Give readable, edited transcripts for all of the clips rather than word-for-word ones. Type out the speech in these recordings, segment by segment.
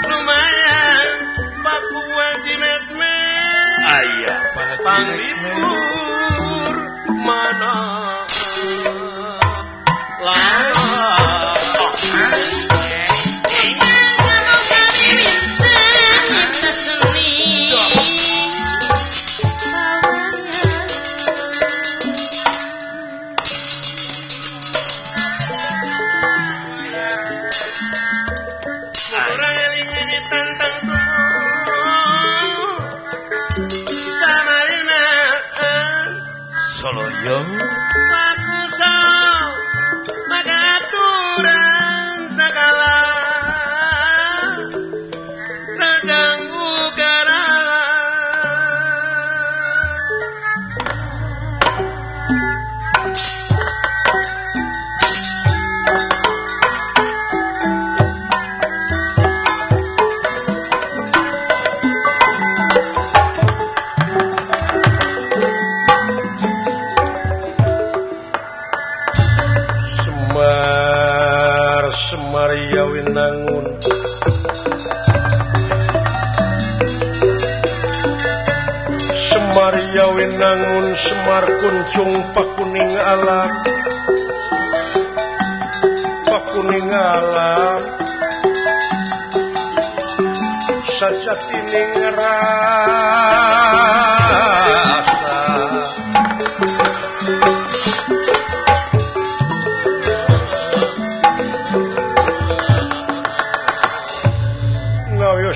Lumayan pakuan di medme ayah panglipur mana Soloyong aku sang magaturan segala terganggu gerangan Maria Winangun Semaria Winangun Semar kuncung pakuning alam sajatining rasa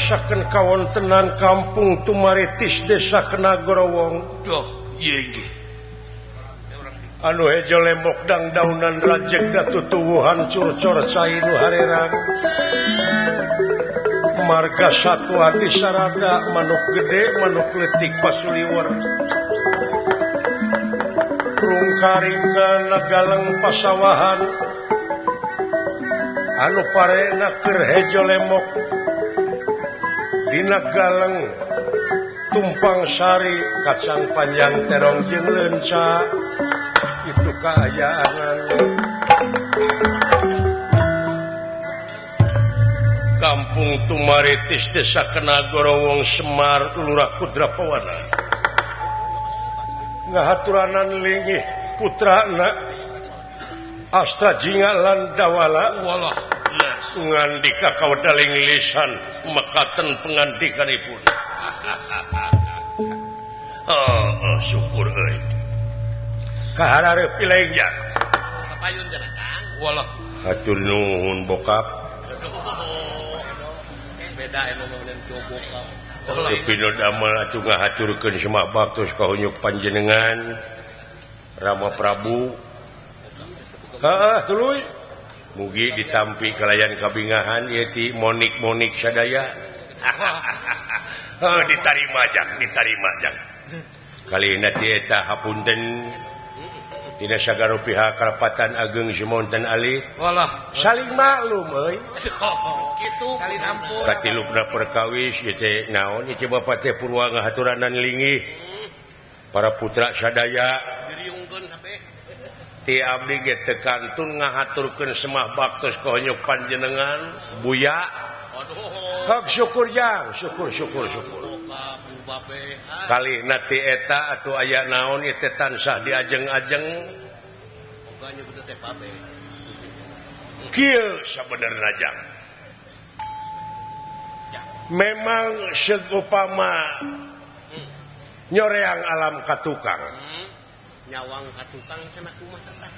saken kawontenan kampung Tumaritis Desa Kenagorowong. Doh, iya nggih. Anu hejo lemok dang daunan rajeg datutuwuhan curcor cainu harerang. Marga satwa di sarada manuk gede manuk letik pasuliwer. Rungkaringga nagaleng pasawahan. Anu parena keur hejo lemok dina galeng tumpang sari kacang panjang terong jeung leunca itu kaayaan Kampung Tumaritis Desa Kenagorowong Semar Lurah Kudrapawana ngahaturanan linggih putrana Astra Jinga Landawala walah ngandika kawdaling lisan mekaten pengandikanipun. Syukur euy. Kaharareup pilengja. Walah. Hatur nuhun bokap. Beda ngomongin bokap. Pino damel atuh ngahaturkeun semak baktos kahunyuk panjenengan Rama Prabu. Heeh, tuluy. Mugi ditampi kalayan kabingahan ieu ti monik-monik sadaya. Ditarima jak. Kalina ti eta hapunten tina sagaro pihak Kalapatan Ageng Simonten Ali. Walah. Saling maklum euy. Kitu. Salin ampun. Katilupna perkawis ieu teh naon ieu Bapak teh purwa ngahaturanan linggih. Para putra sadaya Diriungkeun hapeh. ti abdi ge teu kantun ngahaturkeun semah baktos kahunyuk panjenengan Buya. Aduh. Hak syukur jang, syukur. Bokap babe. Kalina ti eta atuh aya naon ieu teh tansah diajeng-ajeng. Pokoknya bener teh babe. Kieu sabenerna jang. Memang segupama nyoreang alam katukang. Nyawang katukang cenah kumaha tah?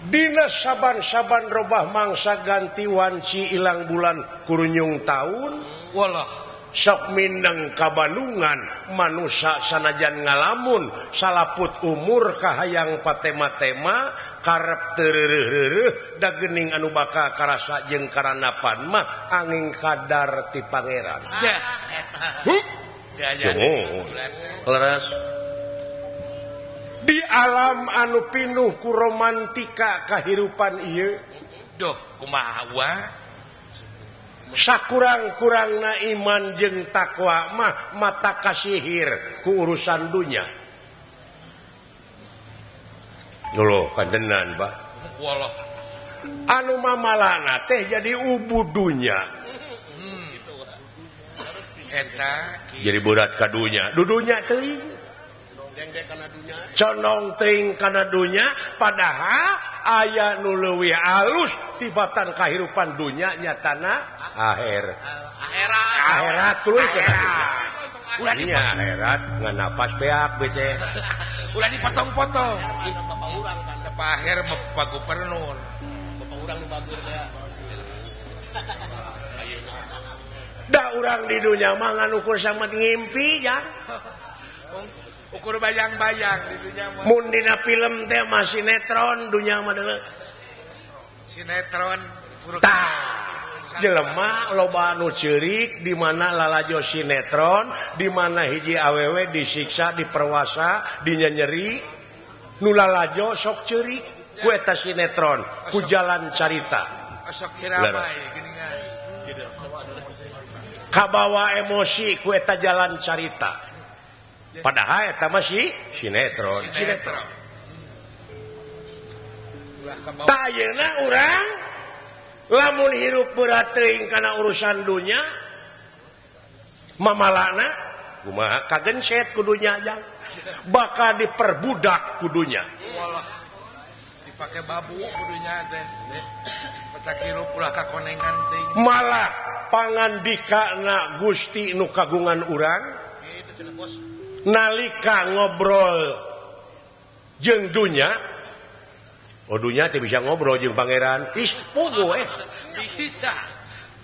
Dina saban-saban robah mangsa ganti wanci ilang bulan kurunyung taun. Walah. Sok mindeng kabalungan manusia sanajan ngalamun salaput umur kahayang patema-tema karep tereureureuh da geuning anu bakal karasa jeung karanapan mah angin kadar ti pangeran. Dah. Leres. Di alam anu pinuh ku romantika kahirupan ieu. Duh, kumaha wa? Sakurang-kurangna iman jeung takwa mah mata kasihir ku urusan dunya. Lho kandenan, Bah. Walah. Anu mamalana teh jadi ubud dunya. Eta Jadi berat ka dunya. Dudunya teuing. Dengdek kana dunya. Condong teuing kana dunya padahal aya nu leuwih alus tibatan kahirupan dunya nyatana akhirat tuluy ulah nya akhirat ngan napas beak bece. ulah dipotong-potong. Bapak urang kan. Paher Bapak Gubernur. Bapak urang nu bagur teh. Da urang di dunya mah ngan ukur samet ngimpi ya. Ukur bayang-bayang di dunya mah. Mun dina film teh mah sinetron dunya mah deuleu. Sinetron Tah. Jelema loba anu ceurik di mana lalajo sinetron, di mana hiji awewe disiksa, diperwasa, dinyeri, nu lalajo sok ceurik ku eta sinetron, ku jalan carita. Sok ciramai geuningan. Kabawa emosi ku eta jalan carita. Padahal eta mah sinetron. Tah ayeuna urang lamun hirup berat teuing kana urusan dunya mamalana kumaha kagenset ku dunya jang bakal diperbudak ku dunya. Walah. Dipake babu ku dunya teh. Petak hirup ulah kakonengan teuing. Malah pangandikana Gusti nu kagungan urang nalika ngobrol jeung dunya. Oh dunya teh bisa ngobrol jeung pangeran. Ih, pogo Bisa.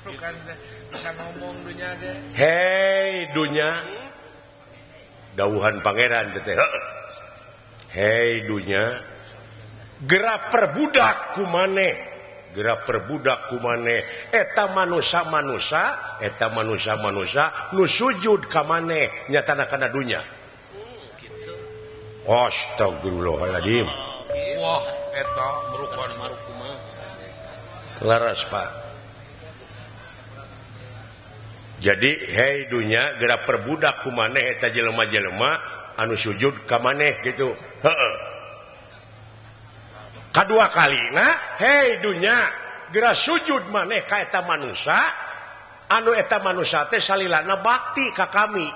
Bukan bisa ngomong dunya ge. Hei dunya. Dawuhan pangeran teh. Hei dunya. Gerak perbudak ku maneh. Gerak perbudak ku maneh. Eta manusia-manusia, eta manusia-manusia nu sujud ka maneh nyatana kana dunya. Astagfirullahaladzim. Wah, eta merukan Marukuma. Laras Pak. Jadi hei dunya gerak perbudak ku maneh eta jelema-jelema anu sujud ka maneh gitu. Heeh. Kadua kalina hei dunya gerak sujud maneh ka eta manusia anu eta manusia teh salilana bakti ka kami.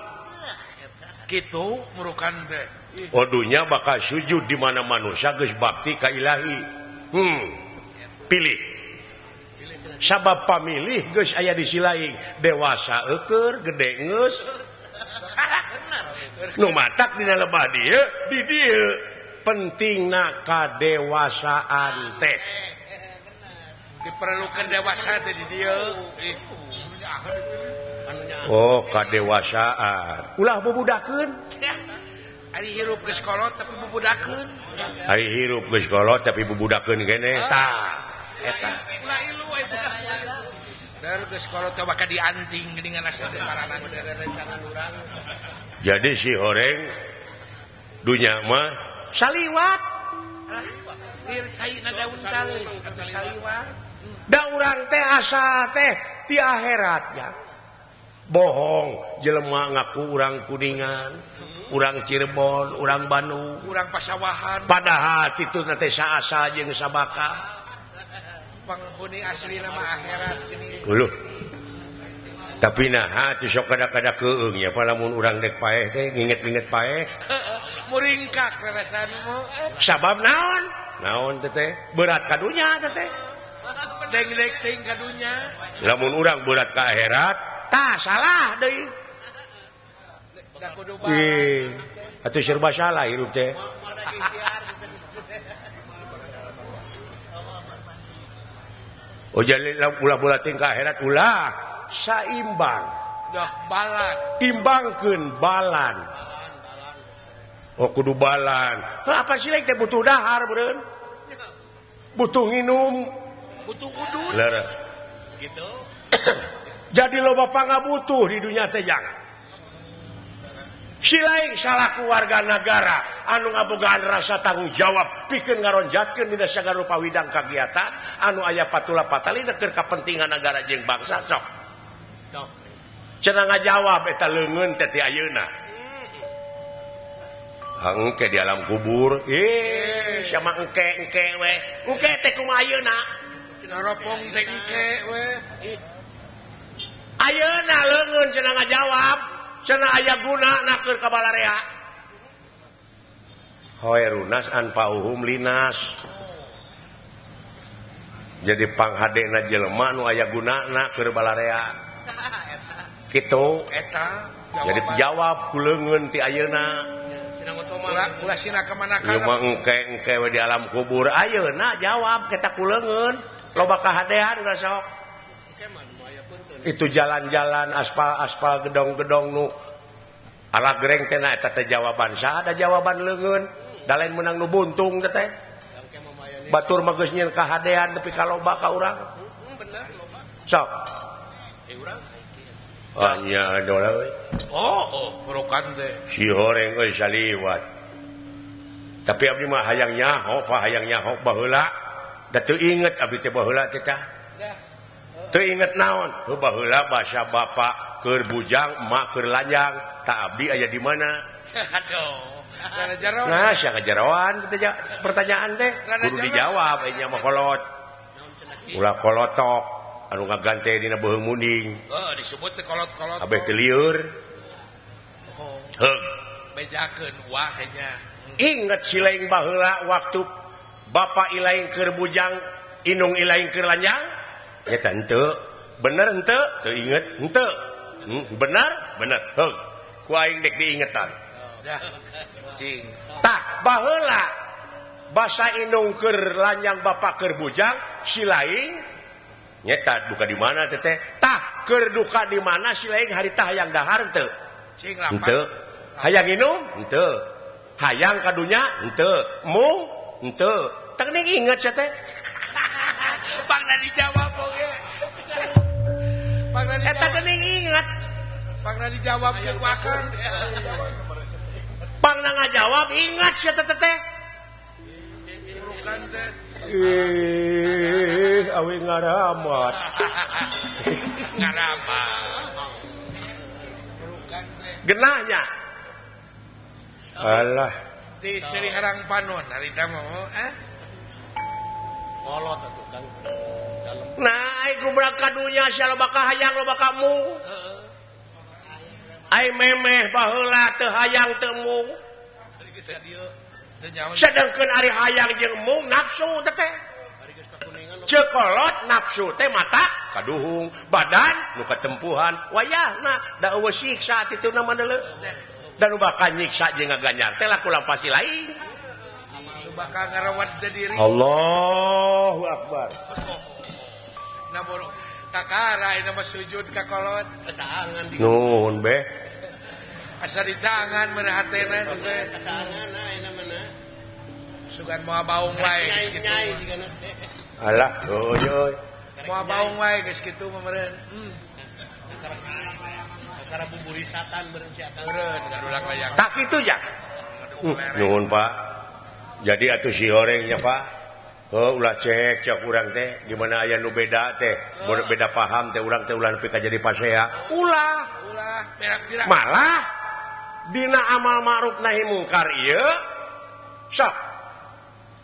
Kitu merukan teh. Oh dunya bakal sujud di mana manusia geus bakti ka ilahi. Pilih. Sabab pamilih geus aya di silaing dewasa eukeur gede geus. Nu matak dina lebah dieu di dieu pentingna kadewasaan teh diperlukan dewasa teh di dieu. oh kadewasaan ulah bubudakeun Ari hirup geus kolot tapi bubudakeun. ari hirup geus kolot tapi bubudakeun keneh tah eta Ulah ilu aya budak. Dar geus kolot teh bakal dianting dengan asa teh baranan rencangan urang. jadi si horeng dunya mah saliwat Lir caina daun talis atau saliwat. da urang teh asa teh ti akhirat ya bohong jelema ngaku urang Kuningan urang Cirebon urang Bandung Urang pasawahan padahal itu teh saasa jeung sabaka penghuni asli nama akhirat gini. uluh tapi nah teu sok kada-kada keung nya palamun urang dek paeh teh nginget-nginget paeh Muringkak rarasan mo. sabab naon teh berat kadunya teh Deng-deng ting kadunya. lamun urang berat ka akhirat tah salah deui Da kudu ih atuh serba salah hirup teh oh jadi ulah ting ka akhirat ulah saimbang dah balan. imbangkeun balan oh kudu balan apa sih teh butuh dahar beureun butuh nginum Butuh udun. lara Gitu. jadi loba pangabutuh di dunia teh jangan si lain salaku warga negara anu ngabogaan rasa tanggung jawab pikeun ngaronjatkeun dina sagala rupa widang kagiatan anu aya patula patalina keur kapentingan negara jeung bangsa sok Sok. cenah ngajawab eta leungeun teh ti ayeuna engke di alam kubur sama engke we engke teh kumaha ayeuna Cenah ropong teh engke we. ayeuna leungeun cenah ngajawab cenah aya gunana keur ka balarea hoerunas anpauhum linas jadi panghadena jelema nu aya gunana keur balarea kitu Eta jadi jawab ku leungeun ti ayeuna Cenah ngocoman. ulah sina ka mana ieu mah engke we di alam kubur ayeuna jawab kita ku leungeun loba kahadean udah sok Keman mau aya punten. itu jalan-jalan aspal gedong-gedong nu ala gereng teh eta teh jawaban saha ada jawaban leungeun da lain menang nu buntung teh Yang mau aya ni. batur mah geus nyieun kahadean tapi kaloba ka urang Bener loba. sok Urang. nya dola euy Oh, berokan teh. si horeng euy saliwat tapi abdi mah hayang nyaho baheula da teu inget abdi teh baheula teh tah teu inget naon baheula basa bapa keur bujang emak keur lanjang tak abdi aya di mana Aduh. Rada jaro. nah sia ngajarawan kita pertanyaan teh Rada kudu jaro. dijawab nya mah kolot ulah kolotok anu ngagante dina beuheung munding Disebut teh kolot-kolot. abeh teu lieur Oh, heug bejakeun wah nya. inget si laing baheula waktu bapa ilaing keur bujang inung ilaing keur lanjang eta henteu bener henteu teu inget henteu bener heug ku aing dek diingetan Dah. Cing. tah baheula basa inung keur lanjang bapa keur bujang si laing nyeta duka di mana teh tah keur duka di mana si laing harita hayang dahar henteu Cing lapan. henteu hayang inung henteu hayang kadunya henteu mung henteu teu inget sia teh Pangna dijawab oge. Pangna eta dijawab. geuning inget Pangna dijawab jeung makan. pangna ngajawab ingat sia teh teh Bukan teh. awi ngaramat Ngarama. Bukan teh. genahnya alah Di Sri Harang Panon harita mah Kolot atuh kan. Dalam. nah iku budak kadunya sia loba kahayang loba kamu ai memeh baheula teu hayang teu mung Ari geus ka dieu. Teu nyaho. sedengkeun ari hayang jeung mung nafsu teh Ari geus ka Kuningan. cekolot nafsu teh mata kaduhung badan nu katempuhan wayahna da eueuh siksa tituna mah deuleu dan nu bakal nyiksa jeung ngaganyar teh laku lampasi lain bakal ngarawat diri Allahu Akbar nah boro kakara ini mah sujud ka kolot Kecaangan di nuhun be asa dicangan merhatena teh kecaangan ayeuna mana. sugan moal baung wae geus kitu Nyai digana teh. alah euy moal baung wae geus kitu mah meureun Kakara buburi satan beureun si akang. meureun ngadulang layang tak kitu ya nuhun Pak jadi atuh si orangnya Pak ulah cek urang teh di mana aya nu beda teh beda paham teh urang teh ulah nepi ka jadi pasea ulah berak-berak malah dina amal ma'ruf nahi mungkar ieu sok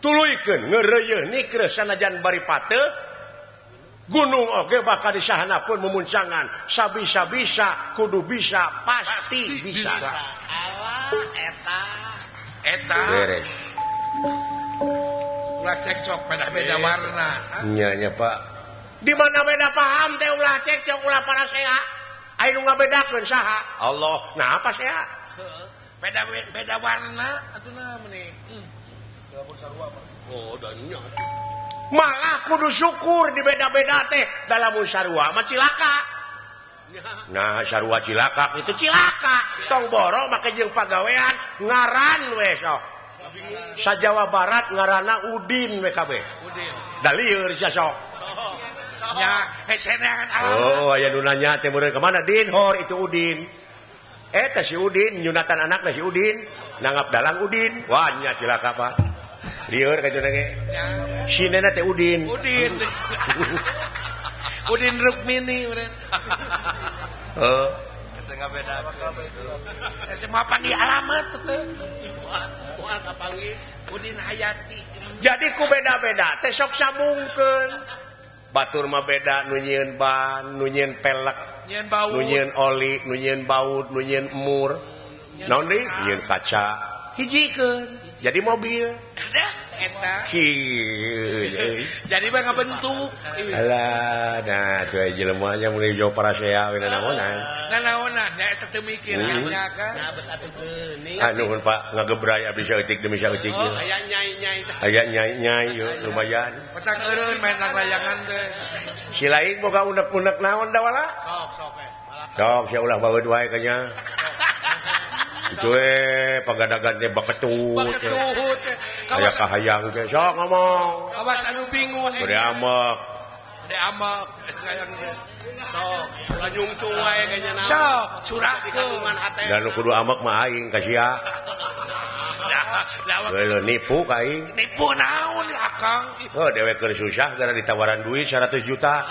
tuluykeun ngeureuyeuh nikre sanajan bari pateu gunung oge bakal disahanapeun memuncangan sabisa-bisa kudu bisa pasti bisa Alah eta beres ulah cekcok beda-beda warna nya Pak di mana beda paham teh ulah cekcok ulah parasea aya nu ngabedakeun saha Allah nah apa saya beda warna atuna meni Oh, dan nya. malah kudu syukur di beda-beda teh dalam sarua mah cilaka nah sarua cilaka itu cilaka tong boro make jeung pagawean ngaran we sok sajawa barat ngaranna Udin we kabeh udin da lieur sia sok nya heseneangan alam aya nu nanya teh meureun ka mana Din hor itu Udin eta si Udin nyunatan anakna si Udin nangap dalang Udin wah nya cilaka Pak lieur ka cenah ge sinena teh Udin udin Rukmini meureun Saya beda. semua panggil alamat teh Moal kapanggih Udin Hayati jadi ku beda-beda teh sok samungkeun batur mah beda nu nyieun ban nu nyieun pelek nyeun bau nu nyieun oli nu nyieun baut nu nyieun emur naon deui nyieun kaca hijikeun jadi mobil dah eta Hi, jadi mah ngabentuk alah nah tuh jelema nya mulai jauh parasea we naonan nanaonan nya eta teu mikir nya kan Nabet atuh geuning. nuhun Pak ngagebray abdi saeutik demi saeutik Oh, aya nyai-nyai teh. aya nyai-nyai yeuh lumayan petang eureun main nang layangan teh si lain boga unek-unek naon da wala Sok malah sok sia ulah baeud wae ka nya Cuy, pagadagan teh baketut. baketut Aya kahayang teh. Sok ngomong. awas anu bingung Bade amek. de amak kayang teh sok ulah nyungcung wae kayaknya naon. sok curahkeun Kandungan hate. Dan nu kudu amek mah aing ka sia. Geuleuh nipu ka aing. nipu naon akang Dewe keur susah gara ditawaran duit 100 juta.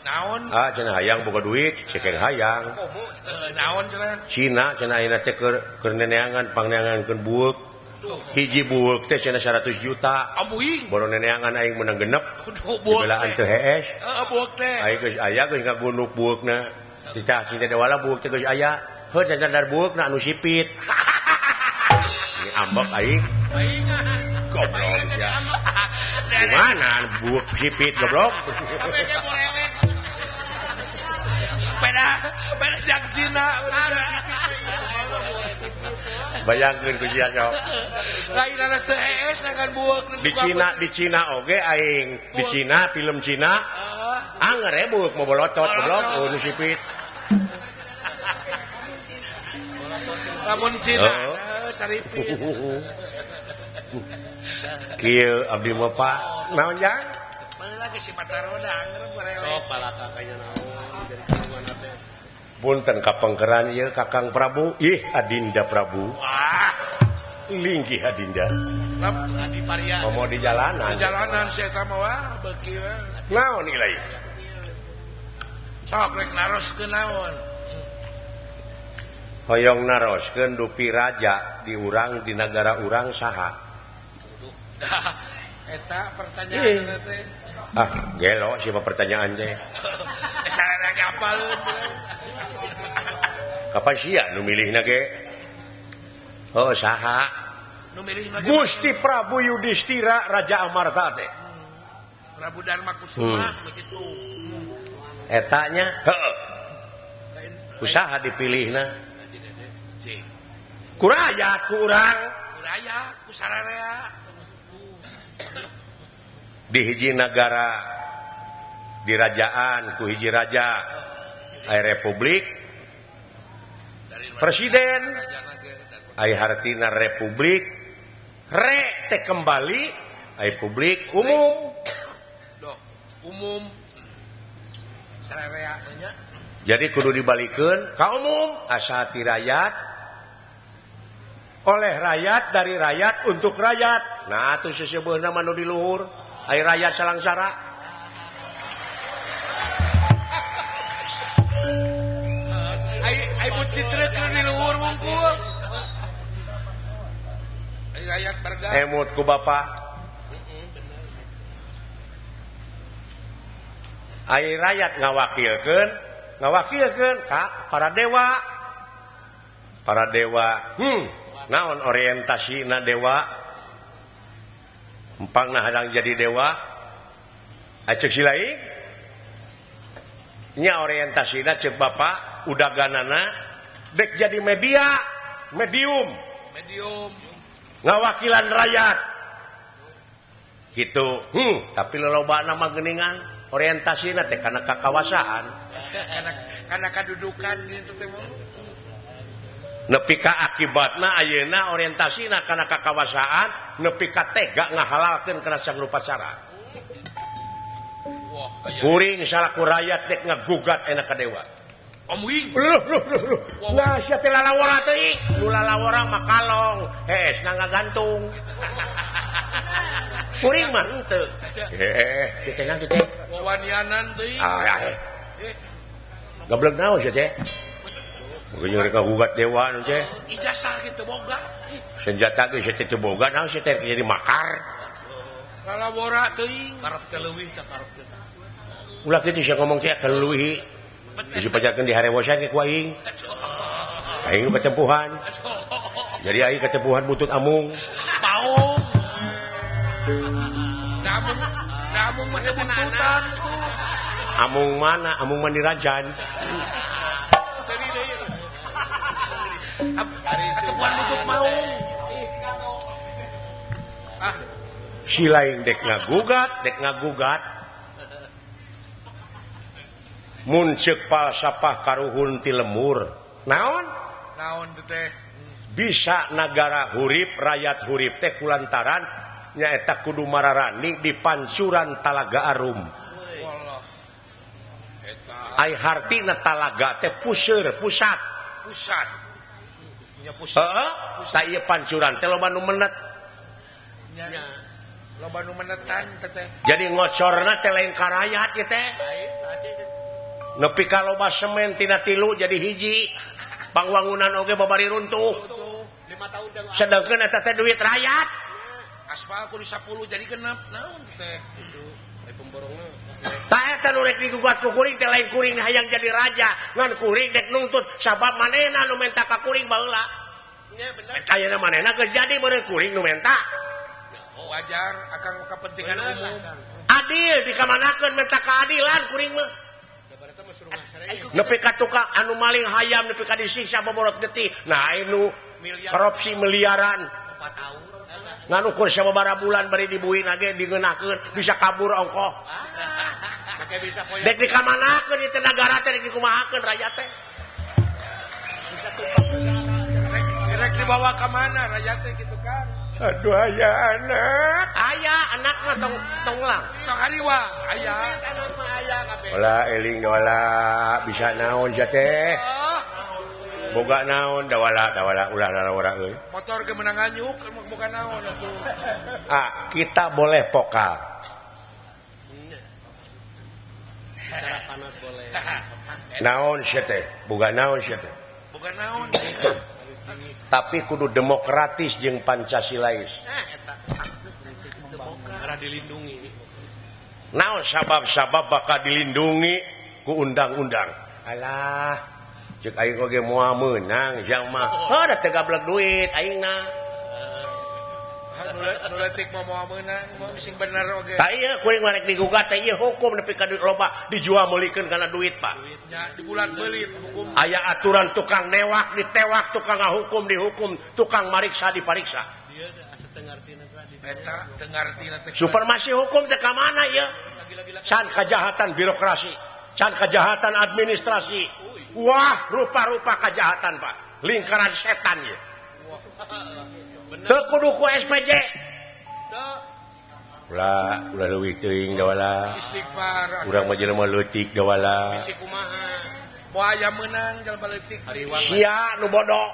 naon Cenah hayang boga duit, cekeng hayang. naon cenah Cina cenah ayeuna teh keur neneangan pangneangankeun bueuk. Hiji bueuk teh cenah 100 juta. amuing Boro neneangan aing menang genep. kudu buek Dibelaan teu hees. buek teh Aing geus aya geus ngagunuk bueukna. Cicah cinta wala bueuk teh geus aya. Heuh dadar bueukna anu sipit. Ini ambek aing. Goblok ya. Gimana bueuk sipit goblok? beda jak Cina Bayangkeun ku sia sok. lain anas teu hees dengan buek Di Cina oge aing. Di Cina film Cina anger ya bueuk mau bolotot goblok nu sipit. lamun Cina Oh. saripin Kieu abdi mah Pak. Naon jang? mana lagi si Mataroda anger barele Sok palaka kayaknya naon dari kandungan hate. Punten kapengkeran ieu Kakang Prabu. Ih Adinda Prabu. wah Linggih Adinda. Adi Paria. Mau di jalanan. jalanan si eta mah wah beuki we Naon nilai? sok rek naroskeun naon Hoyong naroskeun dupi raja di urang di negara urang saha? eta pertanyaan teh Gelo sih pertanyaan teh. sarana ngapaleun Kapan sia nu milihna ge? Oh saha? nu milih mah Gusti Prabu Yudhistira Raja Amarta teh. Prabu Dharma Kusuma begitu Etanya heueuh. Usaha dipilihna. cing Ku raja ku urang. raya ku sararea di hiji negara dirajaan ku hiji raja aya republik presiden aya hartina republik teh kembali aya publik umum umum sarerea nya jadi kudu dibalikeun ka umum asa ti rakyat oleh rakyat dari rakyat untuk rakyat nah atuh seseubeuna mah nu di luhur aya rakyat salangsara ai buat citrekeun di luhur wungkul ai rakyat barga emut ku bapa aya rakyat ngawakilkeun ka para dewa naon orientasina dewa empangna hadang jadi dewa acek silaing nya orientasina cek bapa udaganana dek jadi medium ngawakilan rakyat gitu tapi lolobana mah geuningan orientasina teh kana kakawasaan karena kedudukan gitu teh nepi ka akibatna ayeuna orientasina kana kakawasaan nepi ka tega ngahalalkeun kana sagrupa cara kuring salaku rakyat dek ngagugat enak ka dewa omwing nah sia teh lalawara teuing nu lalawara mah kalong hees na ngagantung kuring mah henteu kitu na teh wawanianan teuing gablek naon sia teh Mungkin mereka gugat dewa nu teh. Ijazah gitu boga. Senjata ge teh teu boga naon teh jadi makar. Lalawara teuing karep teh leuwih teh karep teh. Ulah kitu sia ngomong teh leuwih. Bisi pajakeun di harewosan ke ku aing. Aing nu ketempuhan. Jadi aing ketempuhan butut amung. Paung. Damung mah teh buntutan tuh. Amung mana? Amung mandi rajan. Ketepuan butut maung. Si lain dek ngagugat. Mun ceuk palsapah karuhun ti lemur. Naon teh? Bisa negara hurip, rakyat hurip teh kulantaran nyaeta kudu mararani di pancuran Talaga Arum. Ai hartina talaga teh pusat. Nya pusat. Heeh, sa ieu pancuran teh loba nu menet. Nya loba nu menetan teh. Jadi ngocorna teh lain ka rakyat ieu teh. Nepi ka loba semen tina 3 jadi hiji. Pangwangunan oge babari runtuh. 5 tahun teh. Sedengkeun eta teh duit rakyat. Aspal kudu 10 jadi genep. Naon teh? Ai pemborongna. Tak eta nu rek digugat ku kuring teh lain kuring hayang jadi raja, ngan kuring dek nuntut sabab manehna nu menta ka kuring baheula. Nya bener. Ayeuna manehna geus jadi meureun kuring nu menta. Wajar akan kepentingan umum. Adil dikamanakeun menta keadilan kuring mah. Babareta mah suruh ngasare. Nepi ka tukang anu maling hayam nepi ka disiksa boborot getih. Nah anu korupsi miliaran. 4 tahun. Ngan ukur sababaraha bulan bari dibuin age digeunakeun bisa kabur ongkoh. Make bisa poe. Dek dikamanakeun ieu teh nagara teh dek dikumahakeun rakyat teh. Bisa tumpah Rek dibawa ka mana rakyat teh kitu kan? Aduh aya anak mah tong lang. Tong hariwa aya. anak mah aya kabeh. Wala eling wala bisa naon sia teh. Boga naon da wala ulah lalawara euy. Motor ge meunang nganyuk bukan naon atuh. Kita boleh pokal. Cara panas boleh. Naon sia teh? Boga naon sia teh? Bukan naon. Tapi kudu demokratis jeung Pancasilais. Eta arah dilindungi. Naon sabab-sabab bakal dilindungi ku undang-undang. Alah cek aing oge moal meunang jang mah. Da teh gablek duit aingna. Nu leutik mah moal meunang mah bising bener oge. Tah ieu kuring marek digugat teh ieu hukum nepi ka loba dijual meulikeun kana duit, Pak. Nya di bulan beulit hukum. Aya aturan tukang newak ditewak, tukang ngahukum dihukum, tukang mariksa dipariksa. Dia asa teu ngartina tadi. eta dengarti nanti Supremasi hukum teh ka mana ya? Can kejahatan birokrasi, can kejahatan administrasi. Wah, rupa-rupa kejahatan, Pak. Lingkaran setan ya. Teu kudu ku SPJ. Ulah leuwih teuing da wala. istighfar Urang mah jelema leutik da wala. Bisi kumaha? moal aya meunang jalma leutik Sia nu bodoh.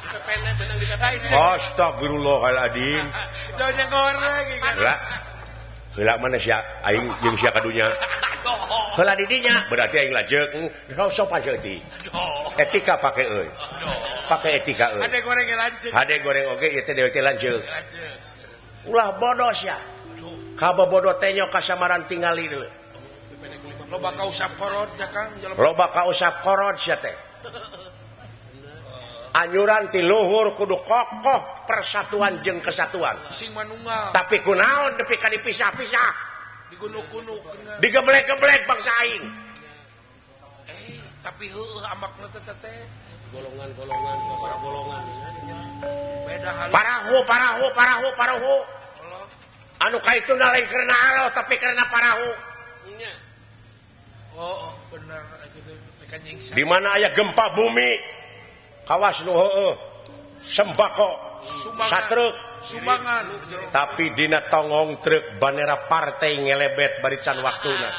Kependek benang di kependek. Astagfirullahaladzim. Jauh nyengor lagi kan. Heula mana sia aing jeung sia kadunya. Heula di dinya berarti aing lajeng sopan seutik. Etika pake euy. Pake etika euy. Ade goreng lanceuk. Hade goreng oge ieu teh dewe teh lanceuk. Ulah bodoh sia. Kabobodoh teh nya kasamaran tingali deui. Loba ka usap korod ya Kang. Loba ka usap korod sia teh. Anyuran ti luhur kudu kokoh persatuan jeung kesatuan. Sing manunggal. Tapi kunaon nepi ka dipisah-pisah. Digunuk-gunuk. Digeblek-geblek bangsa aing. Tapi heueuh ambakna teh. Golongan-golongan, para golongan. Beda hal. Parahu. Anu kaituna lain karena aro tapi karena parahu. Nya. Oh, benar gitu. Kan nyingsa. Di mana aya gempa bumi? Kawas nu heueuh. Sembako, satruk, Sumbangan. tapi dina tongong truk bandera partai ngelebet barican waktuna.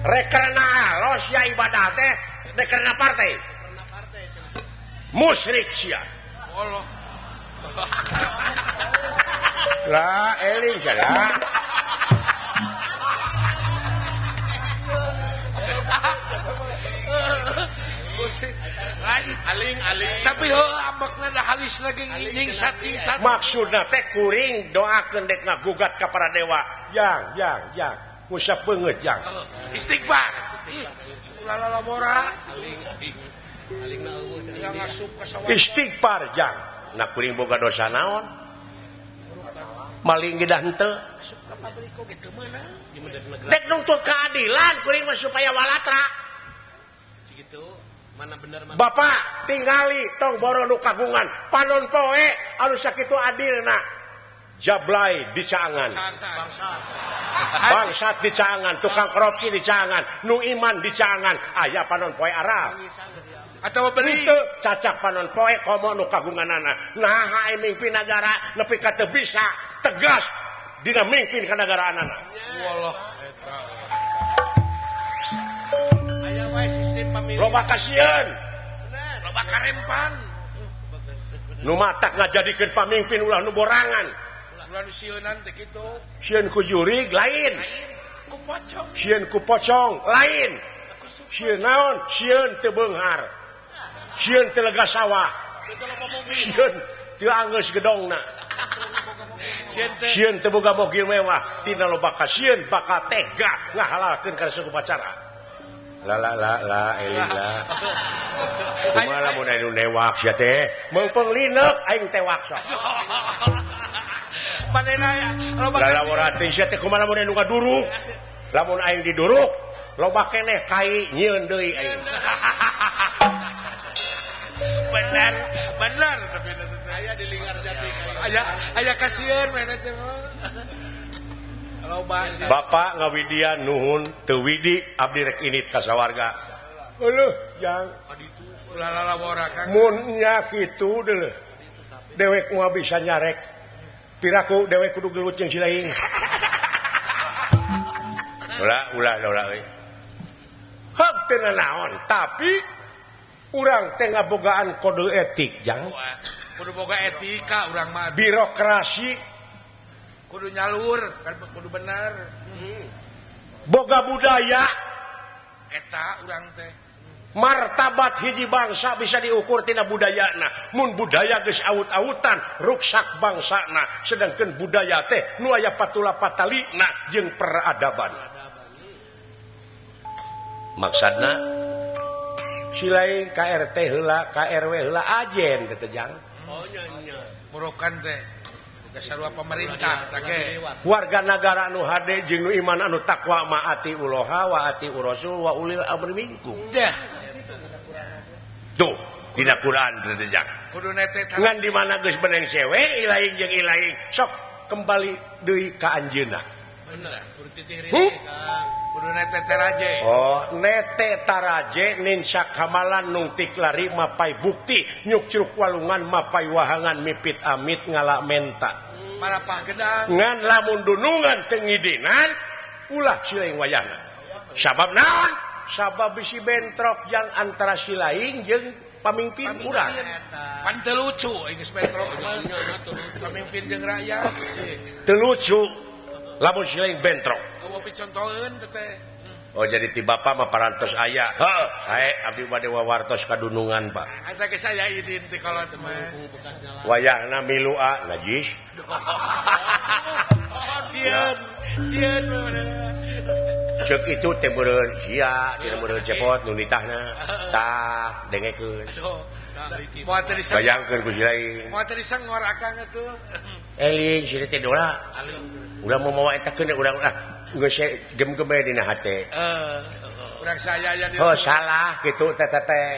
Rekerna los ya ibadah teh rekerna partai. Musyrik sia. Allah. Lah eling salah. Aling. Tapi ambakna da halis lagi nyingsat. Maksudna teh kuring doakeun dek ngagugat ka para dewa. Yang. Musap beungeut yang. Istighfar. Ulah labora. Alingna eueuh. Yang ngasup ka sawah. Istighfar yang. Na kuring boga dosa naon? Maling gedah henteu. Dek nuntut keadilan kuring mah supaya walatra. Gitu. Mana benar mana. Bapak tingali tong boro nu kagungan panon poe anu sakitu adilna. Jablay dicaangan. Bangsat dicaangan, tukang korupsi dicaangan, nu iman dicaangan, aya panon poe arah. Atau beri Itu cacak panon poe komo nu kagunganana. Nah hae mimpin negara nepi ka teu bisa tegas dina mimpin ka negaraanana. wallah eta. Aya wae sistem pemilih. Loba kasieun. Loba karempan. Nu matak ngajadikeun pamimpin ulah nu borangan. Ulah nu sieunan teh kitu. Sieun ku jurig lain. Ku pocong. Sieun ku pocong lain. Sieun naon? Sieun teu beunghar. Sieun teu lega sawah. Sieun teu anggeus gedongna. Sieun teu boga mobil mewah. Tina loba ka sieun bakal tega ngahalalkeun kana suku pacara. La eling la. Kumaha lamun anu newak sia teh? Meungpeung lineuk aing tewak sok. Panena ya loba Lah laborati sia teh kumaha lamun anu ngaduruk? Lamun aing diduruk, loba keneh kai nyieun deui aing. benar tapi Aya di Linggar Jati. aya kasieun mana teh loba Bapak ngawidian nuhun teu widi abdi rek init ka sawarga. Eueuh jang ulah labora Kang. mun nya kitu deuleuh. Dewek moal bisa nyarek. Piraku dewek kudu gelut jeung silaing. Ulah euy. Hak teu naon, tapi urang teh ngabogaan kode etik jang. Kudu boga etika urang mah. Birokrasi Kudu nyalur kan kudu bener. boga budaya. Eta urang teh. Martabat hiji bangsa bisa diukur tina budayana. Mun budaya geus aut-autan ruksak bangsana, sedangkan budaya teh nu aya patula patalina jeung peradaban. Maksudna silain KRT heula, KRW heula ajen teh jang. Oh nya. Murokan teh. Sarua pemerintah tage. Warga negara anu hade jeung nu iman anu takwa maati uloha wa ati urasul wa ulil amri minkum. Dah. tuh dina Quran terdejak kudu nete ngan di mana geus beneng cewek ilaing jeung ilaing sok kembali deui ka anjeunna bener kudu titih rintik Kang kudu nete teraje oh nete taraje nin sakamalan nung tik lari mapai bukti nyuk curug walungan mapai wahangan mipit amit ngalak menta marapah gedang ngan lamun dunungan teu ngidinan ulah silaing wayahna sabab naon sabab bisi bentrok yang antara silaing jeung pamimpin urang pan teu lucu geus bentrok pamimpin jeung rakyat teu lucu lamun silaing bentrok mau picontoheun teh oh jadi ti bapa mah parantos aya heuh sae abdi bade wawartos kadunungan Pak eta ge saya idin ti kolot mah wayahna milua najis sieun ceuk itu teh meureun sia tina meureun cepot nu nitahna tah dengekeun moal teu diseng bayangkeun ku silaing moal teu disengor akang atuh eling si teh dola udah mau mawa eta keun urang geus gem-geme dina hate urang saya aya di oh salah kitu teh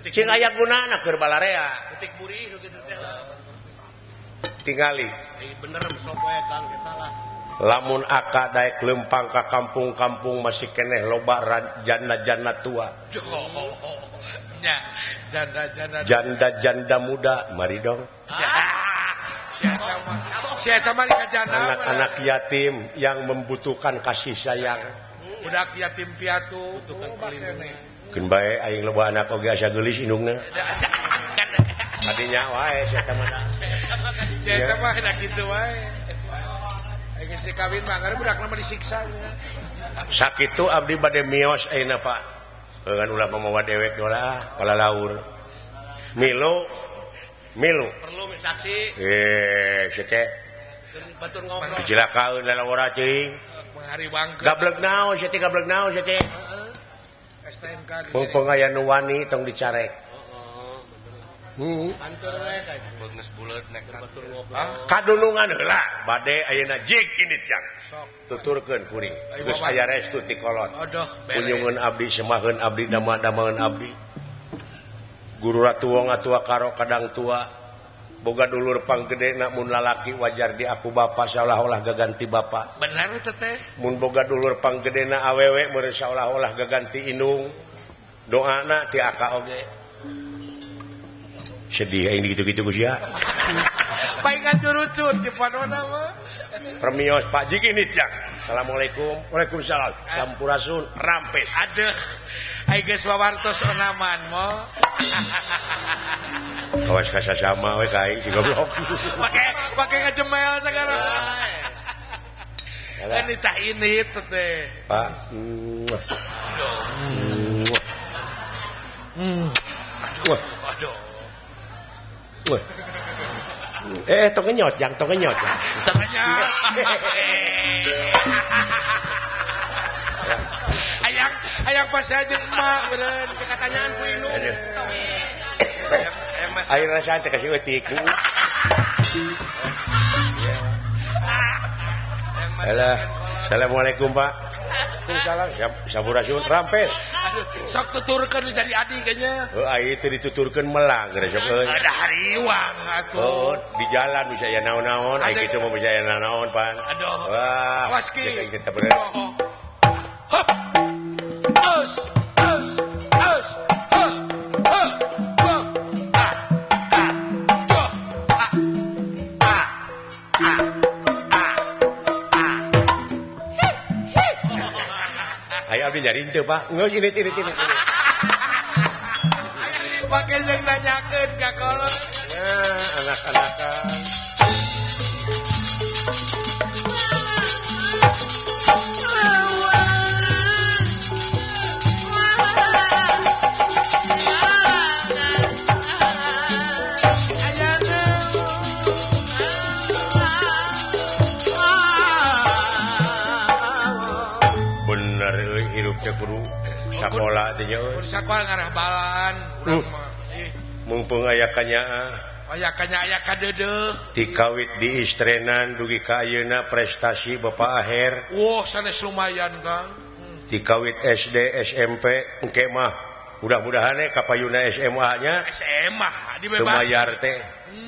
cing aya gunana keur balarea detik buri nu kitu teh tingali bener sopoe Kang kita lah lamun aka daek lempang ka kampung-kampung masih keneh loba janda-janda tua nya janda-janda muda mari dong Siapa mah kajana anak-anak yatim yang membutuhkan kasih sayang budak yatim piatu keun bae aing loba anak oge asa geulis indungna adinya wae siapa mah da kitu wae aing geus kawin mah ngare budakna mah disiksa nya sakitu abdi bade mios ayeuna Pak kan ulah mamawa dewek dola pala laur milu perlu saksi sete batur ngobrol cilakaeun lalawara ceuing menghari bangkeun gablek naon sete STNK mumpung aya nu wani tong dicarek antur we kayak beungeus buleut nek batur ngobrol kadunungan heula bade ayeuna jig ini jang sok tuturkeun kuring geus aya restu ti kolot aduh kunjungan abdi semaheun abdi dama-damaeun abdi guru ratuwa ngatua karo kadang tua boga dulur panggede nak mun lalaki wajar di aku bapa seolah-olah gaganti bapa bener itu teh mun boga dulur panggedena awewe meureun seolah-olah gaganti indung doana ti aka oge sedih aing gitu-gitu ku sia paingan turucun cepadona mah permios Pak Jiki Nitjang assalamualaikum waalaikumsalam sampurasun rampes aduh aing geus wawartos onaman moh kawas kasasama we ka aing si goblok pake ngajemel sekarang ini tah ini teh Pak aduh tong ngenyot jang tengahnya ayang pas aja emak beren katanyaan ku indung air rasa teh kasih wetik halo assalamualaikum Pak salam sampurasun rampes sok tuturkeun jadi adi kayaknya ai teu dituturkeun melang sok ada hariwang atuh di jalan bisa ya naon-naon ai kitu mah bisa ya naon Pan aduh wah awas ki kita bener hop us ayo abdi nyaring teu Pak ngeus ini pake jeung nanyakeun ka kolot anak-anakan bener hirup teh kudu sakola teh nya sakola ngarah balan urang mah mumpung aya kanyaa aya kanya kadeudeuh dikawit di istrenan dugi ka ayeuna prestasi Bapak Aher sanes lumayan Kang dikawit SD SMP engke mah mudah-mudahan kapayuna SMA-nya SMA dibebas. lumayar teh.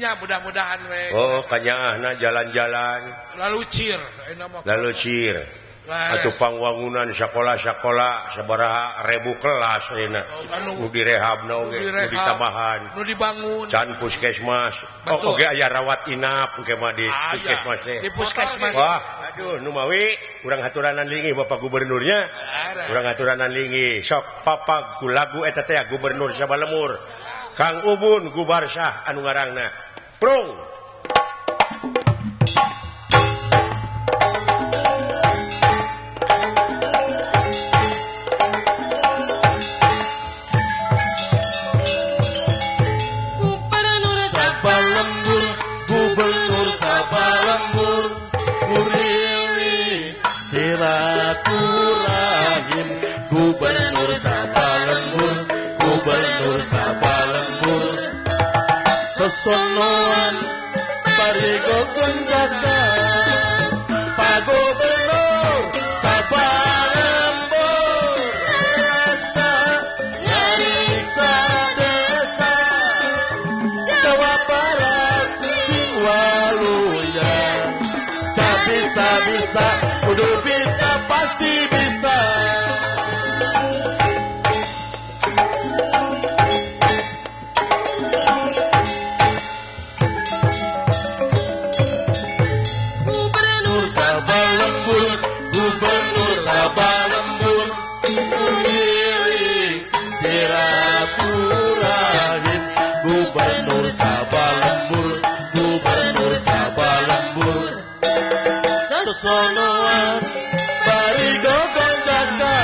Nya mudah-mudahan we. Oh, kanyaahna jalan-jalan. Lalu cir. Lalu cir. Atuh pangwangunan sekolah-sekolah sabaraha ribu kelas ayeuna. Nu direhabna oge, nu ditambahan. Nu dibangun. Can puskesmas. Oh, oge aya rawat inap engke mah di puskesmas teh. Di puskesmas. Wah, aduh nu mawi urang haturanan linggih Bapak Gubernurnya. Urang haturanan linggih. Sok papa ku lagu eta teh Gubernur Sabalemur. Kang Ubun Gubarsah anu ngaranna Prung. Silaturahim Gubernur Sabalembur, Gubernur Sabalembur, sesonoan parigokeun jaga Pak Gubernur Sabalembur, raksa ngariksa desa Jawa Barat sing waluya, sabisa-bisa kudu bisa pasti bisa. Gubernur Sabalembur, Gubernur Sabalembur, iring silaturahim. Gubernur Sabalembur, Gubernur Sabalembur, sesonoan parigokeun jaga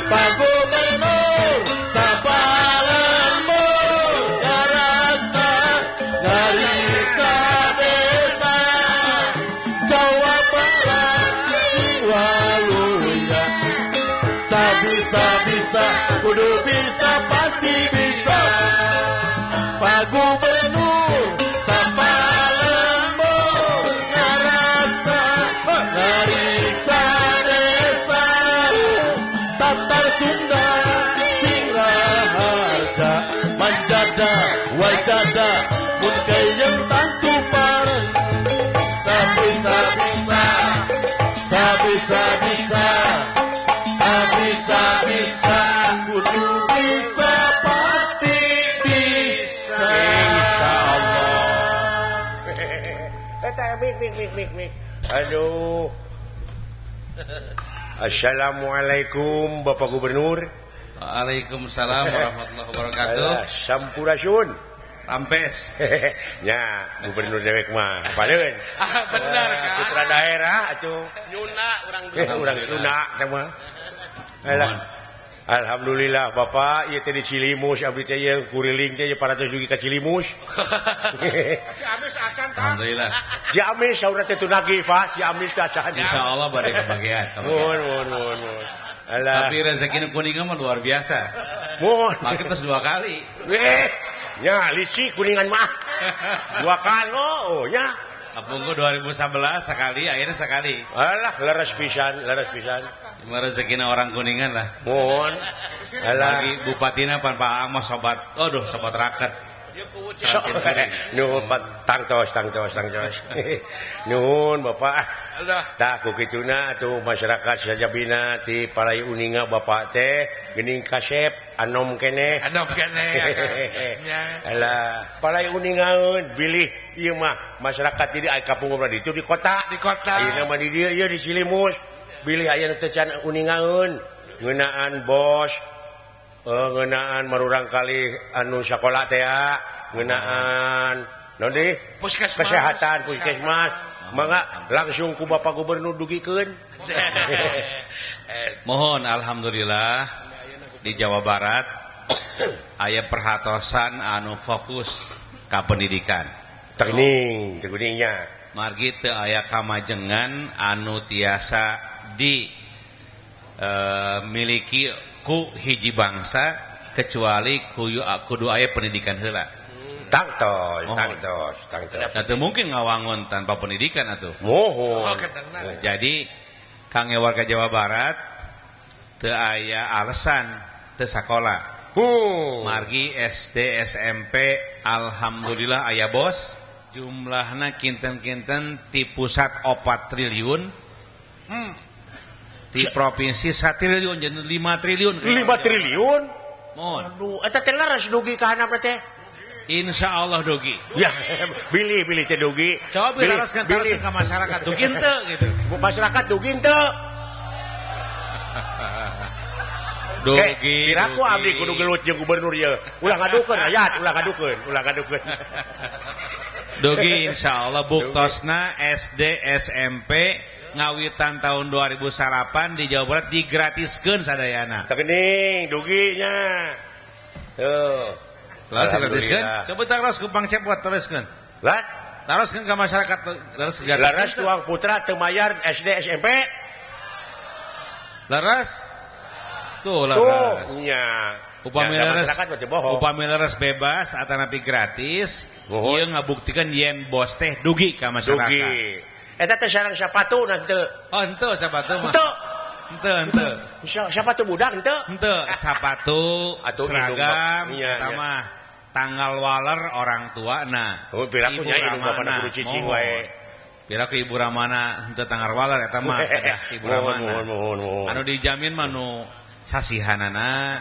Pak Gubernur Sabalembur, ngaraksa ngariksa desa Jawa Barat sing waluya, sabisa-bisa kudu bisa pasti bisa. Pak Gubernur Sabalembur, ngaraksa ngariksa desa Tatar Sunda sing raharja manjada wajada mun kayem tantu pareng, sabisa-bisa sabisa-bisa sabisa-bisa kudu bisa pasti bisa. Mik. Aduh. Assalamualaikum Bapak Gubernur. Waalaikumsalam warahmatullahi wabarakatuh. Sampurasun. Rampes. Nya, Gubernur dewek mah. Padeun. Benar kan? Putra daerah atuh. Nyuna urang Urang Nyuna teh mah. Alhamdulillah Bapak ieu teh di Cilimus abdi teh ieu kuriling teh 400 jugi ka Cilimus. Ciamis acan tah. Alhamdulillah. Ciamis saurna teh tunagi Pak, Ciamis teh acan. Insyaallah bade kebagian. Mun. Alah. Tapi rezeki kuningan mah luar biasa. Mun. Maka terus 2 kali. Nya licik kuningan mah. 2 kali oh nya. Apungku 2011 sekali, akhirnya sekali. Alah leres pisan. Cuma rezekina orang kuningan lah. Mun. Alah Lagi bupatina pan Pak Amos sobat raket. Nuhun tangtos. Nuhun Bapak. Tah ku kituna atuh masyarakat sajabina ti Palai Uninga Bapak teh geuning kasep anom kene. Alah Palai Uningaeun bilih ieu mah masyarakat di kampung di kota. Ayeuna mah di dieu ieu di Cilimus. Bilih aya nu teh can Uningaeun ngeunaan bos. Ngeunaan marurang kali anu sakola teh ngeunaan naon deui kesehatan puskesmas. Mangga langsung ku Bapak Gubernur dugikeun. Mohon alhamdulillah di Jawa Barat aya perhatosan anu fokus ka pendidikan. Training nya. Margi teu aya kamajengan anu tiasa di miliki ku hiji bangsa kecuali kudu aya pendidikan heula. Tangtos. Nah, teu mungkin ngawangun tanpa pendidikan atuh. Mohon. Jadi kangge warga Jawa Barat teu aya alasan teu sakola. Margi SD SMP alhamdulillah aya bos. Jumlahna kinten-kinten ti pusat 4 triliun. Di provinsi 1 triliun jadi 5 triliun. 5 triliun. Mohon. Aduh, eta teh laras dugi ka handap teh. Insyaallah dugi. Ya, pilih teh dugi. Coba laraskan ke masyarakat dugi henteu gitu. Masyarakat dugi henteu. Dugi. Kiraku abdi kudu gelut jeung gubernur ieu. Ulah ngadukeun ayat, ulah ngadukeun. Dugi insyaallah buktosna SD SMP ngawitan tahun 2008 di Jawa Barat digratiskeun sadayana. Teu geuning duginya. Tuh. Laras digratiskeun. Coba taros ku Pang Cepot teruskeun. Lah, taroskeun ka masyarakat laras gratis. laras tuang putra teu mayar SD SMP. Laras. Tuh laras. Nya. Upami laras bebas atanapi gratis, ieu ngabuktikeun yen bos teh dugi ka masyarakat. Dugi. Eta teh sareng sapatu teu. Oh, henteu sapatu mah. Henteu. Sapatu budak henteu. Henteu sapatu, seragam, iya, eta mah tanggal waler orang tuana. Oh, piraku nya ieu bapana kudu cicing wae. Piraku ibu ramana henteu tanggal waler eta mah kedah ibu ramana. Mohon. Anu dijamin mah nu sasihanana,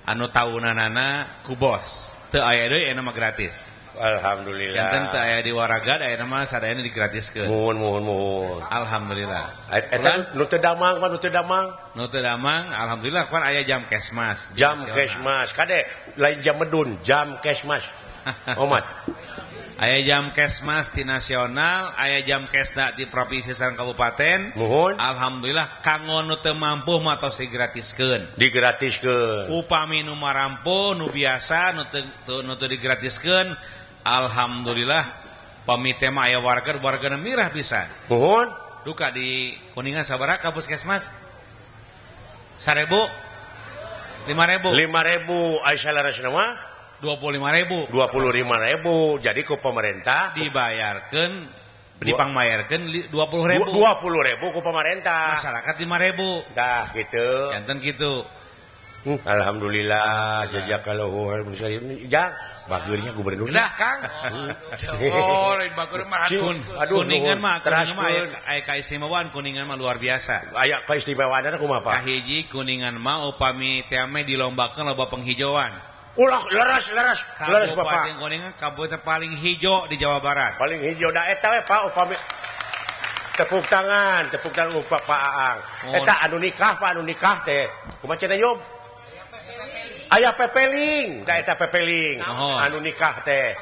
anu taunanana ku bos. Teu aya deui aya mah gratis. Alhamdulillah. Janten teu aya di Waragad aya mah sadayana digratiskeun. Mohon. Alhamdulillah. Eta nu teu damang mah nu teu damang. Nu teu damang alhamdulillah kan aya jam kesmas. Jam kesmas kade lain jam medun, jam kesmas. Omat. Aya jam kesmas di nasional, aya jam kesda di provinsi sareng kabupaten. Mohon. Alhamdulillah kanggo nu teu mampu mah tos digratiskeun. Digratiskeun. Upami nu marampo, nu biasa, nu teu digratiskeun, alhamdulillah pamite mah aya warga mirah pisan. Mohon. Duka di Kuningan sabaraha ka puskesmas? 1.000? 5.000? 5.000 ai salarasna mah 25.000. 25.000 jadi ku pemerintah dibayarkeun dipangmayarkeun 20.000. 20.000 ku pemerintah. Masyarakat 5.000. Dah gitu. Janten kitu. Alhamdulillah jazakallahu khairan. Bageurnya gubernur. Dah Kang. Oh, lain bagur mah Kuningan mah aya kaistimewaan Kuningan mah luar biasa. Aya kaistimewaanna kumaha Pak? Kahiji Kuningan mah upami teh ame dilombakeun loba penghijauan. Ulah laras Kabupaten Bapak. Kuningan kabupaten paling hijau di Jawa Barat. Paling hijau da eta we Pak upami tepuk tangan upah Pak Aang. Eta anu nikah teh. Kumaha cenah Yob? Aya pepeling, da eta pepeling. Anu nikah teh.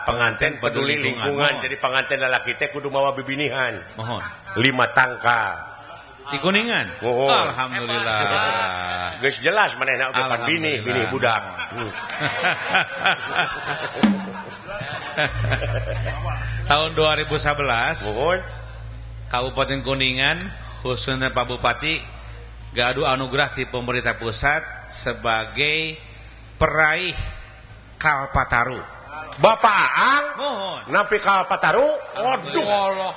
Pengantin peduli lingkungan. Jadi pengantin lalaki teh kudu mawa bibinihan. Mohon. 5 tangka. Di Kuningan. Alhamdulillah. Geus jelas manehna oge pan bini budak. Tahun 2011. Mohon. Kabupaten Kuningan khususnya Pak Bupati gaduh anugerah di pemerintah pusat sebagai peraih Kalpataru. Bapak Aang Mohon. napi Kalpataru. Waduh. Allah.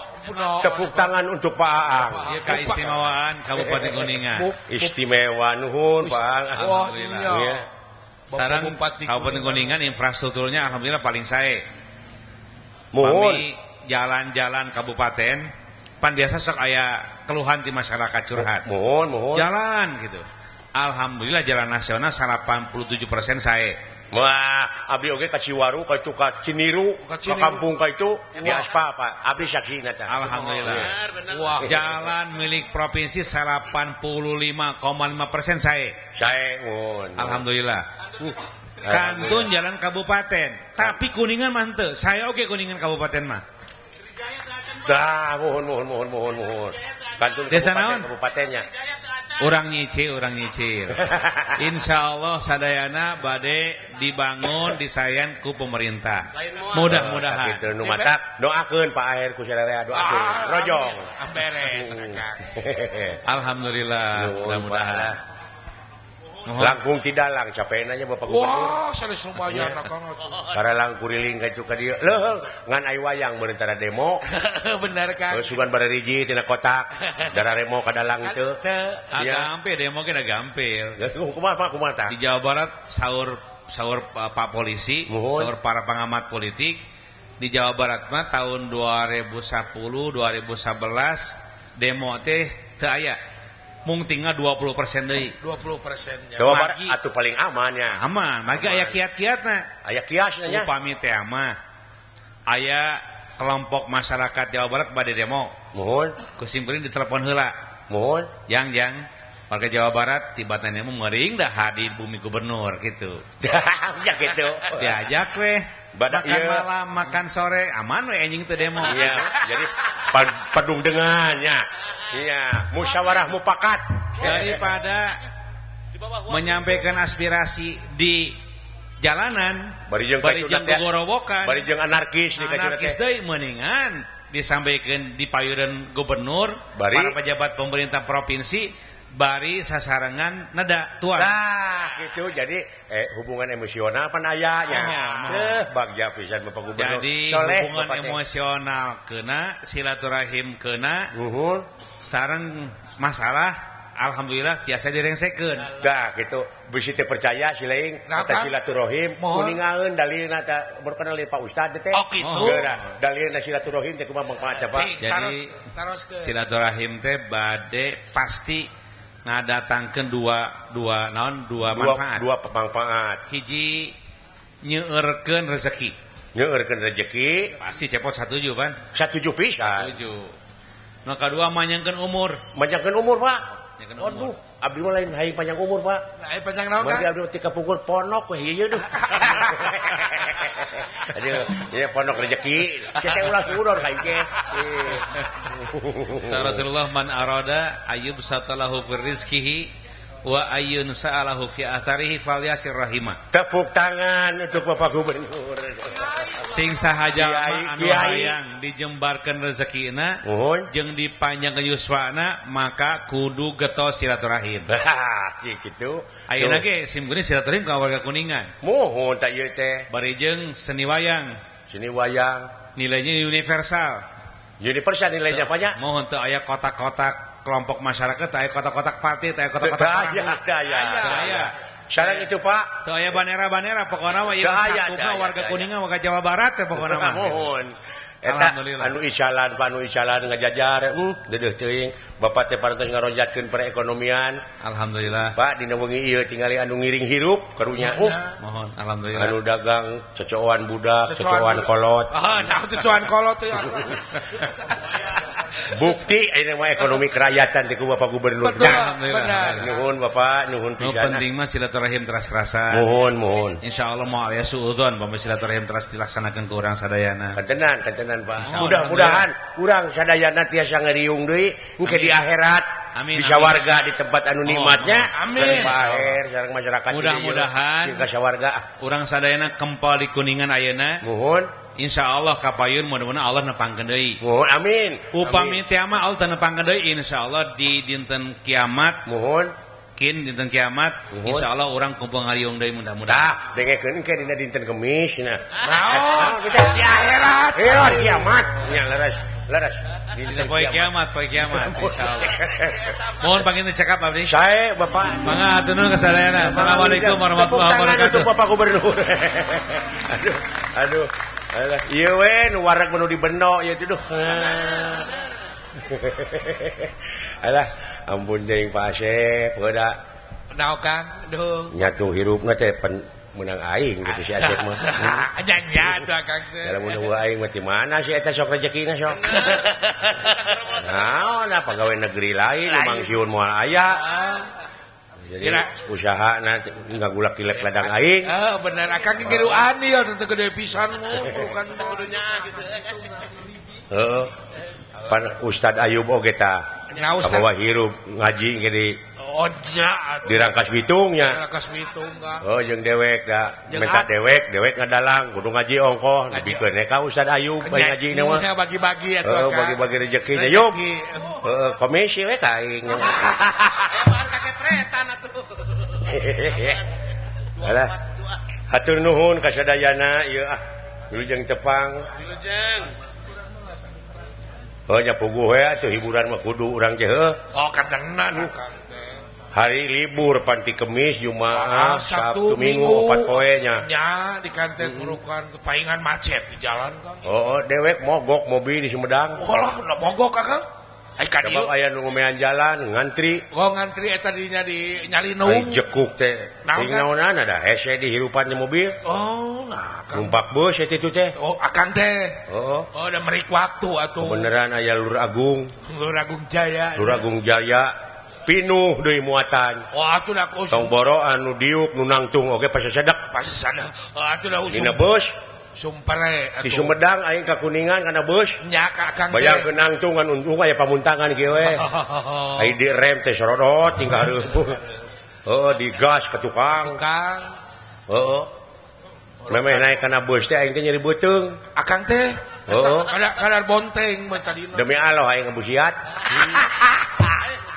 Tepuk tangan untuk Pak Aang. Ieu keistimewaan Kabupaten Kuningan. Istimewa nuhun Pak Aang. Alhamdulillah. Iya. Sekarang Kabupaten Kuningan infrastrukturnya alhamdulillah paling sae. Mohon. Kami jalan-jalan kabupaten pan biasa sok aya keluhan di masyarakat curhat. Mohon. Jalan gitu. Alhamdulillah jalan nasional 87% sae. Wah, abdi oge ka Ciwaru, ka itu ka Ciniru, ka kampung ka itu di aspal Pak. Abdi saksina tah. Alhamdulillah. Wah. Jalan milik provinsi 85,5% sae. Sae mohon. Alhamdulillah. Kantun jalan kabupaten, tapi Kuningan mah henteu. Saya oge Kuningan kabupaten mah. Dah, mohon. Kantun Desa kabupaten naon? kabupatennya. Urang nyicil. Insyaallah sadayana bade dibangun disayan ku pemerintah. Mudah-mudahan. Kitu nu matak doakeun Pak Aher ku sadaya doakeun. Rojong. Beres. Alhamdulillah, mudah-mudahan. langkung tidalang capek nanya Bapak Gubernur Wah, sanes lumayan Kang. Karalang kuriling ka cuka dia leuh ngan ai wayang bereutara demo Bener Kang. sugan barariji tina kotak dara remo ka dalang itu Agampe demo kena gampil. kumaha tah Di Jawa Barat sahur Pak polisi, Muhun. sahur para pengamat politik di Jawa Barat mah tahun 2010 2011 demo teh teu aya. Mung tinggal 20% deui. 20%-nya. Jawa Barat Margi. atuh paling aman ya Aman, maka aya kiat-kiatna. aya kiasnya nya Upami teh mah aya kelompok masyarakat Jawa Barat bade demo. mohon Kusimkuring ditelepon heula. mohon Jang warga Jawa Barat tiba-tiba mengering dah hadir bumi gubernur gitu. ya gitu Diajak weh Badak makan iya. malam, makan sore, aman weh anjing teu demo. iya jadi padung dengannya iya musyawarah mufakat Daripada menyampaikan aspirasi di jalanan, Bari jeung jeung teh. gogorowokan, bari jeung anarkis di kacuna anarkis teh deui mendingan disampaikan di payuran gubernur, Bari. para pejabat pemerintah provinsi, bari sasarengan nada tuan. nah gitu jadi hubungan emosional pan ayanya bagja pisan Bapak Gubernur Jadi Soleh, hubungan Bapak teh. emosional kena, silaturahim kena, Nuhun. sareng masalah alhamdulillah tiasa direngsekeun. Dah gitu bisi teu percaya si lain Kenapa? kata silaturahim Mohon. kuningaeun dalilna ta berkenal Pak Ustad teh Oh, gitu. Geura, dalilna silaturahim teh kumaha mangpaat Pak Cing, Jadi, taros ke Silaturahim teh bade pasti ngadatangkeun dua manfaat. dua manfaat Hiji nyeureurkeun rezeki. nyeureurkeun rezeki Pasti cepot satuju pan. satuju pisan Satuju. Nu kadua manyangkeun umur. panjangkeun umur Pak Panjangkeun umur. aduh abdi mah lain hayang panjang umur Pak Nah, panjang naon Mari Kang? abdi tika pungkur ponok weh ieu duh. Aduh, ieu ponok rezeki. Kita ulah suror ka ieu. Rasulullah man arada ayyub satalahu fir rizqihi wa ayyun sa'alahu fi atharihi falyasir rahimah. Tepuk tangan untuk Bapak Gubernur. Sing sahaja Kiai, mah anu Kiai. hayang dijembarkeun rezekina Mohon. jeung dipanjangkeun yuswana maka kudu getos silaturahim. Cik kitu. Ayeuna ge simkuring silaturahim ka warga Kuningan. Mohon ta ieu teh. Bari jeung seni wayang Sini wayang. nilainya universal. Universal nilainya banyak. Mohon teu aya kotak-kotak kelompok masyarakat, teu aya kotak-kotak partai, teu aya kotak-kotak Daya, perang. daya. Teu aya. Sareng itu Pak. Teu aya banera-banera pokona mah ieu Daya, sakupna daya, warga daya. Kuningan warga Jawa Barat teh pokona mah. Mohon. Eta Alhamdulillah. anu isalan Pak anu isalan ngajajar deudeuh teuing Bapak teh parantos ngaronjatkeun perekonomian Alhamdulillah. Pak dina wengi ieu tingali anu ngiring hirup karunya Mohon alhamdulillah. anu dagang cocokan budak Cocokan cocokan budak. kolot Ah, nah cocokan kolot teh. bukti ini mah ekonomi kerakyatan di ku Bapak Gubernur Betul, Alhamdulillah. benar. nuhun Bapak nuhun Nu pisan penting mah silaturahim terasa. mohon Insyaallah mau aya suudzon pameh silaturahim teras dilaksanakeun ku urang sadayana. kantenan Pak Insya Allah. mudah-mudahan urang sadayana tiasa ngeriung deui engke di akhirat Amin, bisa amin. warga di tempat anu nikmatnya Amin. sareng baher sareng masyarakat Mudah-mudahan. ka sawarga Urang sadayana kempal di Kuningan ayeuna. mohon Insyaallah kapayun mudah-mudahan Allah nepangkeun deui. mohon amin Upami teh mah Allah teu nepangkeun deui insyaallah di dinten kiamat, mohon dinten kiamat Nuhun. insyaallah urang kumpul ngariung deui mudah-mudahan. tah dengekeun ke dina dinten Kemis nah Naon? Di akhirat. kiamat nya leres Dina poe kiamat insyaallah. Mohon panggil cekap abdi. saya Bapak Mangga aturun ka sadayana. Assalamualaikum warahmatullahi Tepuk tangan untuk wabarakatuh. Bapak Gubernur. aduh. Alah, ieu we nu wareg menu dibeno ieu teh duh. Alah, ampun deui Pak Asep, beuda Naon Kang? Duh. nyatu hirupna teh menang aing gitu si Asep mah. Jangan tuh Kang teh. Dalam menunggu aing mah ti mana si eta sok rezekina sok. Naon apa gawe negeri lain emang siun moal aya. Jadi Kira. usaha nanti ngagulak kilek ladang aing. Bener Akang ge kieu anil teh gede pisan bukan kudunya gitu. Heeh. Pan Ustad Ayub oge tah. Nya Ustad. Kabawa hirup ngaji ge di Oh nya. Rangkas Bitungnya. Rakas Bitung Kang. Oh jeung dewek da Jeung minta at. dewek ngadalang kudu ngaji ongkoh Ngaji. dibikeun ka Ustad Ayub bae ngaji na mah. Nya bagi-bagi atuh Heeh Kang. bagi-bagi rezeki nya Yub. Rezeki. Heeh komisi we ka aing. Bahan kakepretan atuh. Alah. Hatur nuhun ka sadayana ieu Wilujeng tepang. Oh nya puguh we atuh hiburan mah kudu urang teh heuh. Oh katenan Kang teh. Hari libur panti Kemis, Jumaah, Sabtu, Minggu, 4 poe nya. Nya di kantor urukan kepaingan macet di jalan Kang. Oh, dewek mogok mobil di Sumedang. Oh lah, udah mogok Kang. Ai ka dieu. Sebab aya nu ngomean jalan ngantri. Oh ngantri eta dinya di Ai Nyalinung. jekuk teh. Naon, Ting kan? naonan ada hese di hirupan di mobil. Oh, nah Kang. Numpak bus eta itu teh. Oh, Akang teh. Oh, Oh, udah merik waktu atuh. beneran aya Lur Agung. Lur Agung Jaya. Lur Agung Jaya pinuh deui muatan. Oh, atuh dah kusum. Tong boro anu diuk nu nangtung oge pasasedek. Pas sana. Oh, atuh dah usum. Dina bus Sumpare di atuh. Sumedang aing ka Kuningan kana bus. Nya ka Akang teh. Bayangkeun nangtung ngan untung aya pamuntangan kieu we. Ai di rem teh sorodot tinggal hareup. Oh, di gas ke tukang. Kang. Oh. Memeh naik kana bus teh aing teh nyeri beuteung. Akang teh. Oh. Kadar bonteng mah tadina. Demi Allah aing ngebusiat.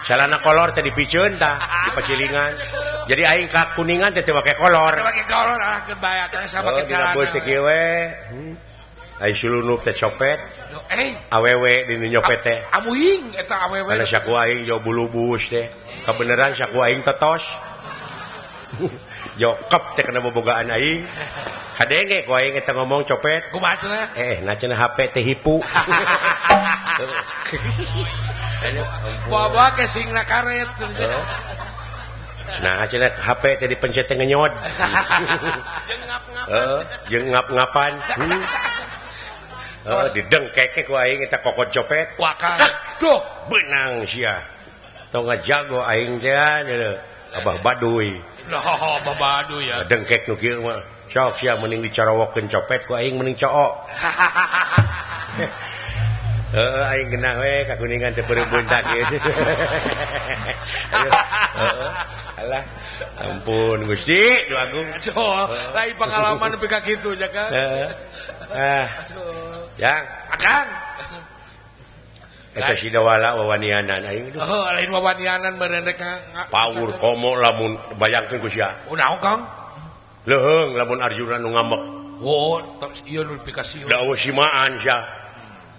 Salana kolor teh dipikeun tah di pacilingan. Jadi aing ka Kuningan teh teu make kolor. Pakai kolor keun baya teh sama Oh, ke dina jalan. bus teh kieu we. Ai sulunup teh copet, awewe dinu nyopet teh. Amuing eta awewe. Kana saku aing jo bulu bus teh. Kabeneran saku aing totos. Jokep teh kana bobogaan aing. Kadenge ku aing eta ngomong copet. Kumaha cenah? Na cenah HP teh hipu. Bawa ke singna karet. Nah, cenah HP teh dipencet teh ngenyot. Jeung ngap-ngapan. Didengkeke ku aing eta kokot copet. Wakang. Duh, Benang sia. Tong ngajago aing teh Abah Baduy. Noh, babadu ya. Dengkek nu kieu mah. Sok sia mending dicorowokeun copet ku aing mending cook. Aing genah we ka Kuningan teh peureun tak kieu. Alah. Ampun Gusti, Duh Agung. Aduh, lain pengalaman nepi ka kitu nya kan. Yang Akang. eta si dawala wawanianan aing duh. Oh, lain wawanianan meureun rek Pawur komo lamun bayangkeun ku sia. Unaon Kang? Leuheung lamun Arjuna nu ngamek. Oh, tos ieu nu dipikasieun. Da eueuh simaan sia.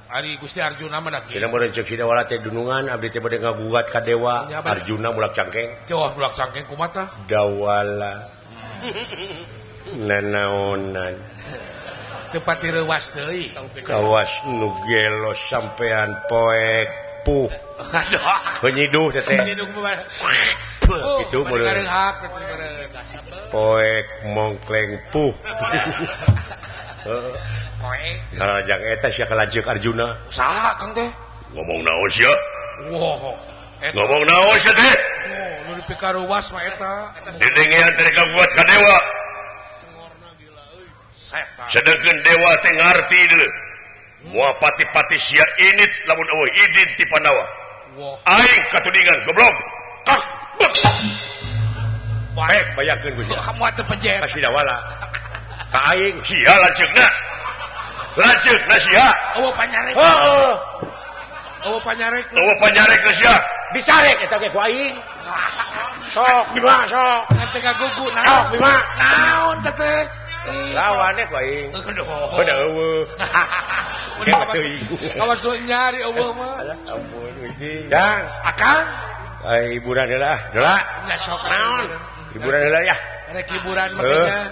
Ari Gusti Arjuna mah da kieu. Cenah meureun ceuk si dawala teh dunungan abdi teh bade ngagugat ka dewa. Ya, bener. Arjuna mulak cangkeng. Coba bulak cangkeng kumaha tah? Dawala. Nanaonan. Teu pati reuwas deui. Kawas nu gelo sampean poek puh. Aduh. Penyiduh teh teh. Hidung mah. Itu meureun. meureun hak teh meureun. Poek mongkleng puh. Poek. Ngarajang eta sia kalanceuk Arjuna. Saha Kang teh? Ngomong naon sia? Wow. Ngomong naon sia teh? Oh, nu dipikaruwas mah eta. Didengean teh kagugat ka dewa. Setan. Sedangkeun dewa teh ngarti deuleu. Moal pati-pati sia init lamun eueuh idin ti Pandawa. Wow. Aing katudingan goblok. Kak. Baik. Bayangkeun ku sia. Kamu atuh pejet. Ka si dawala. Ka aing sia lanceukna. Lanceukna sia. Eueuh panyarek. Heeh. Eueuh panyarek. Eueuh panyarekna sia. Disarek eta ge ku aing. Sok, bima sok. Nanti gagugu Sok, naon? bima. Naon teh teh? Lawane ku aing. Aduh. Beda eueuh. Udah kawas nyari eueuh mah. Ampun Gusti. Dang, Akang. hiburan heula. Heula. Ya sok Naon? Hiburan heula ya. Rek hiburan makanya.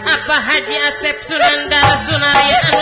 Apa Haji Asep Sunandar Sunaria